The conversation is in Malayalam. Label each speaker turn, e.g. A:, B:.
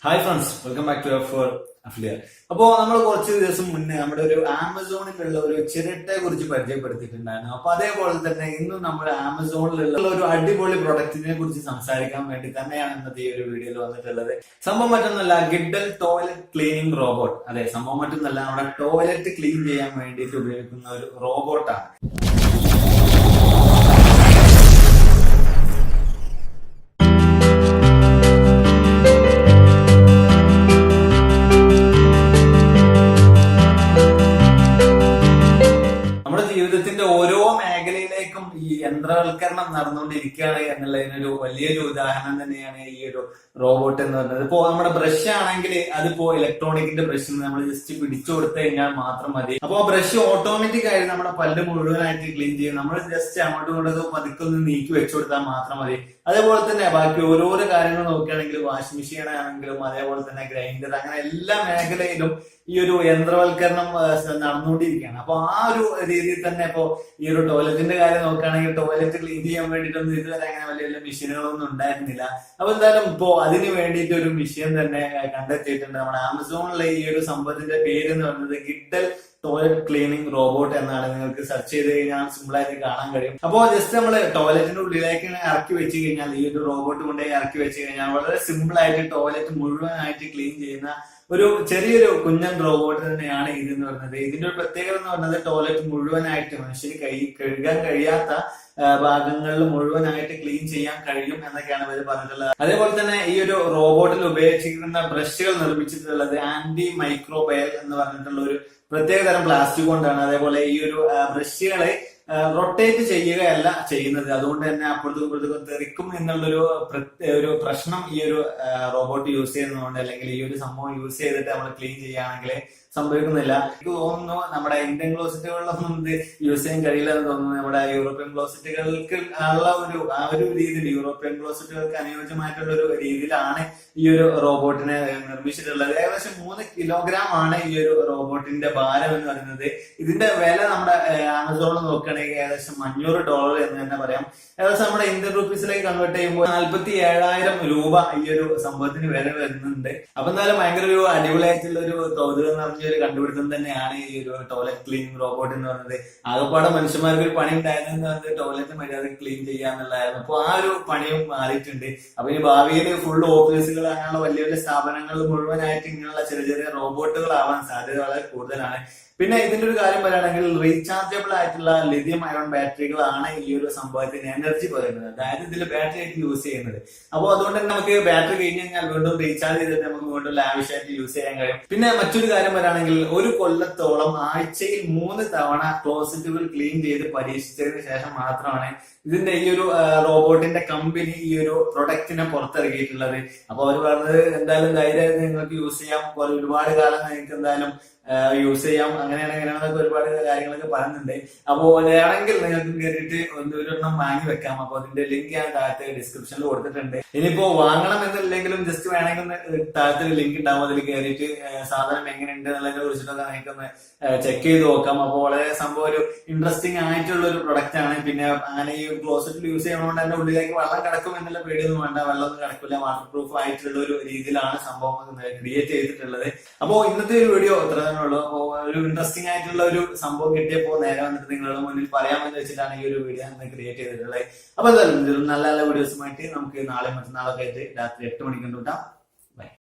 A: Hi friends, welcome back to AFLU. അപ്പോ നമ്മൾ കുറച്ച് ദിവസം മുന്നേ നമ്മുടെ ഒരു ആമസോണിലുള്ള ഒരു ചിരട്ടയെ കുറിച്ച് പരിചയപ്പെടുത്തിയിട്ടുണ്ടായിരുന്നു. അപ്പൊ അതേപോലെ തന്നെ ഇന്നും നമ്മുടെ ആമസോണിലുള്ള ഒരു അടിപൊളി പ്രൊഡക്റ്റിനെ കുറിച്ച് സംസാരിക്കാൻ വേണ്ടി തന്നെയാണ് ഇന്നത്തെ ഈ ഒരു വീഡിയോയിൽ വന്നിട്ടുള്ളത്. സംഭവം മറ്റൊന്നല്ല, ഗിഡ്ഡൽ ടോയ്ലറ്റ് ക്ലീനിങ് റോബോട്ട്. അതെ, സംഭവം മറ്റൊന്നല്ല, നമ്മുടെ ടോയ്ലറ്റ് ക്ലീൻ ചെയ്യാൻ വേണ്ടിയിട്ട് ഉപയോഗിക്കുന്ന ഒരു റോബോട്ടാണ്. ജീവിതത്തിന്റെ ഓരോ മേഖലയിലേക്കും ഈ യന്ത്രവൽക്കരണം നടന്നുകൊണ്ടിരിക്കുകയാണ് എന്നുള്ളതിനൊരു വലിയൊരു ഉദാഹരണം തന്നെയാണ് ഈ ഒരു റോബോട്ട് എന്ന് പറയുന്നത്. ഇപ്പോ നമ്മുടെ ബ്രഷ് ആണെങ്കിൽ അതിപ്പോ ഇലക്ട്രോണിക്കിന്റെ ബ്രഷ് നമ്മൾ ജസ്റ്റ് പിടിച്ചു കൊടുത്തു കഴിഞ്ഞാൽ മാത്രം മതി. അപ്പൊ ആ ബ്രഷ് ഓട്ടോമാറ്റിക് ആയി നമ്മുടെ പല്ല് മുഴുവനായിട്ട് ക്ലീൻ ചെയ്യും. നമ്മൾ ജസ്റ്റ് അങ്ങോട്ട് കൊണ്ടത് പതുക്കെ ഒന്ന് നീക്കി വെച്ചു കൊടുത്താൽ മാത്രം മതി. അതേപോലെ തന്നെ ബാക്കി ഓരോരോ കാര്യങ്ങൾ നോക്കുകയാണെങ്കിൽ വാഷിംഗ് മെഷീൻ ആണെങ്കിലും അതേപോലെ തന്നെ ഗ്രൈൻഡർ, അങ്ങനെ എല്ലാ മേഖലയിലും ഈ ഒരു യന്ത്രവൽക്കരണം നടന്നുകൊണ്ടിരിക്കുകയാണ്. അപ്പൊ ആ ഒരു രീതിയിൽ തന്നെ ഇപ്പോ ഈ ഒരു ടോയ്ലറ്റിന്റെ കാര്യം നോക്കുകയാണെങ്കിൽ ടോയ്ലറ്റ് ക്ലീൻ ചെയ്യാൻ വേണ്ടിയിട്ടൊന്നും ഇതുവരെ അങ്ങനെ വലിയ വലിയ മെഷീനുകളൊന്നും ഉണ്ടായിരുന്നില്ല. അപ്പൊ എന്തായാലും ഇപ്പോ അതിന് വേണ്ടിയിട്ട് ഒരു മെഷീൻ തന്നെ കണ്ടെത്തിയിട്ടുണ്ട്. നമ്മുടെ ആമസോണിലെ ഈ ഒരു സംഭവത്തിന്റെ പേര് എന്ന് പറയുന്നത് ഗിഡ്ഡൽ ടോയ്ലറ്റ് ക്ലീനിങ് റോബോട്ട് എന്നാണ്. നിങ്ങൾക്ക് സെർച്ച് ചെയ്ത് കഴിഞ്ഞാൽ സിമ്പിൾ ആയിട്ട് കാണാൻ കഴിയും. അപ്പോൾ ജസ്റ്റ് നമ്മൾ ടോയ്ലറ്റിന്റെ ഉള്ളിലേക്ക് ഇറക്കി വെച്ച് കഴിഞ്ഞാൽ, ഈ ഒരു റോബോട്ട് കൊണ്ടുപോയി ഇറക്കി വെച്ച് കഴിഞ്ഞാൽ വളരെ സിമ്പിൾ ആയിട്ട് ടോയ്ലറ്റ് മുഴുവനായിട്ട് ക്ലീൻ ചെയ്യുന്ന ഒരു ചെറിയൊരു കുഞ്ഞൻ റോബോട്ട് തന്നെയാണ് ഇത് എന്ന് പറയുന്നത്. ഇതിന്റെ ഒരു പ്രത്യേകത എന്ന് പറയുന്നത് ടോയ്ലറ്റ് മുഴുവനായിട്ട് മനുഷ്യന് കഴുകാൻ കഴിയാത്ത ഭാഗങ്ങളിൽ മുഴുവനായിട്ട് ക്ലീൻ ചെയ്യാൻ കഴിയും എന്നൊക്കെയാണ് ഇവർ പറഞ്ഞിട്ടുള്ളത്. അതേപോലെ തന്നെ ഈ ഒരു റോബോട്ടിൽ ഉപയോഗിച്ചിരിക്കുന്ന ബ്രഷുകൾ നിർമ്മിച്ചിട്ടുള്ളത് ആന്റി മൈക്രോബയൽ എന്ന് പറഞ്ഞിട്ടുള്ള ഒരു പ്രത്യേക തരം പ്ലാസ്റ്റിക് കൊണ്ടാണ്. അതേപോലെ ഈ ഒരു ബ്രഷുകളെ റൊട്ടേറ്റ് ചെയ്യുകയല്ല ചെയ്യുന്നത്. അതുകൊണ്ട് തന്നെ അപ്പുറത്തും ഇപ്പുറത്തും തെറിക്കും എന്നുള്ളൊരു പ്രശ്നം ഈ ഒരു റോബോട്ട് യൂസ് ചെയ്യുന്നതുകൊണ്ട്, അല്ലെങ്കിൽ ഈ ഒരു സംഭവം യൂസ് ചെയ്തിട്ട് നമ്മൾ ക്ലീൻ ചെയ്യുകയാണെങ്കിൽ സംഭവിക്കുന്നില്ല. എനിക്ക് തോന്നുന്നു നമ്മുടെ ഇന്ത്യൻ ക്ലോസറ്റുകളിലൊന്നും ഇത് യൂസ് ചെയ്യാൻ കഴിയില്ല എന്ന് തോന്നുന്നു. നമ്മുടെ യൂറോപ്യൻ ക്ലോസറ്റുകൾക്ക് ഉള്ള ആ ഒരു രീതിയിൽ, യൂറോപ്യൻ ക്ലോസറ്റുകൾക്ക് അനുയോജ്യമായിട്ടുള്ള ഒരു രീതിയിലാണ് ഈ ഒരു റോബോട്ടിനെ നിർമ്മിച്ചിട്ടുള്ളത്. ഏകദേശം 3 കിലോഗ്രാം ആണ് ഈ ഒരു റോബോട്ടിന്റെ ഭാരം എന്ന് പറയുന്നത്. ഇതിന്റെ വില നമ്മുടെ ആമസോണിൽ നോക്കുകയാണെങ്കിൽ ഏകദേശം $500 എന്ന് തന്നെ പറയാം. ഏകദേശം നമ്മുടെ ഇന്ത്യൻ റുപ്പീസിലേക്ക് കൺവേർട്ട് ചെയ്യുമ്പോൾ 47,000 രൂപ ഈ ഒരു സംഭവത്തിന് വില വരുന്നുണ്ട്. അപ്പൊ എന്തായാലും ഭയങ്കര ഒരു അടിപൊളിയായിട്ടുള്ള ഒരു കൗതുകം നിറഞ്ഞ ഒരു കണ്ടുപിടുത്തം തന്നെയാണ് ഈ ഒരു ടോയ്ലറ്റ് ക്ലീനിങ് റോബോട്ട് എന്ന് പറയുന്നത്. ആകെപ്പാടെ മനുഷ്യന്മാർക്ക് ഒരു പണി ഉണ്ടായിരുന്നെന്ന് പറഞ്ഞത് ടോയ്ലറ്റ് മര്യാദ ക്ലീൻ ചെയ്യാന്നുള്ളതായിരുന്നു. അപ്പൊ ആ ഒരു പണിയും മാറിയിട്ടുണ്ട്. അപ്പൊ ഇനി ഭാവിയിൽ ഫുൾ ഓഫീസുകൾ, അങ്ങനെയുള്ള വലിയ വലിയ സ്ഥാപനങ്ങളിൽ മുഴുവനായിട്ട് ഇങ്ങനെയുള്ള ചെറിയ ചെറിയ റോബോട്ടുകളാവാൻ സാധ്യത വളരെ കൂടുതലാണ്. പിന്നെ ഇതിന്റെ ഒരു കാര്യം പറയുകയാണെങ്കിൽ റീചാർജബിൾ ആയിട്ടുള്ള ലിഥിയം അയോൺ ബാറ്ററികളാണ് ഈ ഒരു സംഭവത്തിന് എനർജി പറയുന്നത്. അതായത് ഇതിൽ ബാറ്ററി ആയിട്ട് യൂസ് ചെയ്യുന്നത്. അപ്പോൾ അതുകൊണ്ട് തന്നെ നമുക്ക് ബാറ്ററി കഴിഞ്ഞ് കഴിഞ്ഞാൽ വീണ്ടും റീചാർജ് ചെയ്തിട്ട് നമുക്ക് വീണ്ടും ലാവിഷായിട്ട് യൂസ് ചെയ്യാൻ കഴിയും. പിന്നെ മറ്റൊരു കാര്യം പറയുകയാണെങ്കിൽ ഒരു കൊല്ലത്തോളം ആഴ്ചയിൽ 3 തവണ ക്ലോസറ്റുകൾ ക്ലീൻ ചെയ്ത് പരീക്ഷിച്ചതിന് ശേഷം മാത്രമാണ് ഇതിന്റെ ഈ ഒരു റോബോട്ടിന്റെ കമ്പനി ഈ ഒരു പ്രൊഡക്റ്റിനെ പുറത്തിറക്കിയിട്ടുള്ളത്. അപ്പൊ അവർ പറഞ്ഞത് എന്തായാലും ധൈര്യമായിട്ട് നിങ്ങൾക്ക് യൂസ് ചെയ്യാം, ഒരുപാട് കാലം നിങ്ങൾക്ക് എന്തായാലും യൂസ് ചെയ്യാം, അങ്ങനെയാണെന്നൊക്കെ ഒരുപാട് കാര്യങ്ങളൊക്കെ പറയുന്നുണ്ട്. അപ്പോ വേണമെങ്കിൽ നിങ്ങൾക്ക് കയറിയിട്ട് ഒരെണ്ണം വാങ്ങി വെക്കാം. അപ്പൊ അതിന്റെ ലിങ്ക് ഞാൻ താഴത്തെ ഡിസ്ക്രിപ്ഷനിൽ കൊടുത്തിട്ടുണ്ട്. ഇനിയിപ്പോ വാങ്ങണം എന്നില്ലെങ്കിലും ജസ്റ്റ് വേണമെങ്കിൽ താഴത്തെ ലിങ്ക് ഉണ്ടാവും, അതിൽ കയറിയിട്ട് സാധനം എങ്ങനെയുണ്ട് എന്നുള്ളതിനെ കുറിച്ചിട്ടൊക്കെ നിങ്ങൾക്കൊന്ന് ചെക്ക് ചെയ്ത് നോക്കാം. അപ്പോൾ വളരെ സംഭവം ഒരു ഇൻട്രസ്റ്റിംഗ് ആയിട്ടുള്ള ഒരു പ്രൊഡക്റ്റ് ആണ്. പിന്നെ അങ്ങനെ ഈ ക്ലോസറ്റിൽ യൂസ് ചെയ്യുന്നതുകൊണ്ട് തന്നെ ഉള്ളിലേക്ക് വെള്ളം കിടക്കും എന്നുള്ള പേടിയൊന്നും വേണ്ട, വെള്ളമൊന്നും കിടക്കില്ല. വാട്ടർ പ്രൂഫ് ആയിട്ടുള്ള ഒരു രീതിയിലാണ് സംഭവം ക്രിയേറ്റ് ചെയ്തിട്ടുള്ളത്. അപ്പോ ഇന്നത്തെ ഒരു വീഡിയോ ഇത്ര തന്നെ ഉള്ളൂ. അപ്പോ ഒരു ഇൻട്രസ്റ്റിംഗ് ആയിട്ടുള്ള ഒരു സംഭവം കിട്ടിയപ്പോൾ നേരെ വന്നിട്ട് നിങ്ങളുടെ മുന്നിൽ പറയാമെന്ന് വെച്ചിട്ടാണ് ഈ ഒരു വീഡിയോ ക്രിയേറ്റ് ചെയ്തിട്ടുള്ളത്. അപ്പൊ എന്തായാലും നല്ല നല്ല വീഡിയോസുമായിട്ട് നമുക്ക് നാളെ മറ്റന്നാളൊക്കെ ആയിട്ട് രാത്രി 8 മണിക്ക് കൂട്ടാം.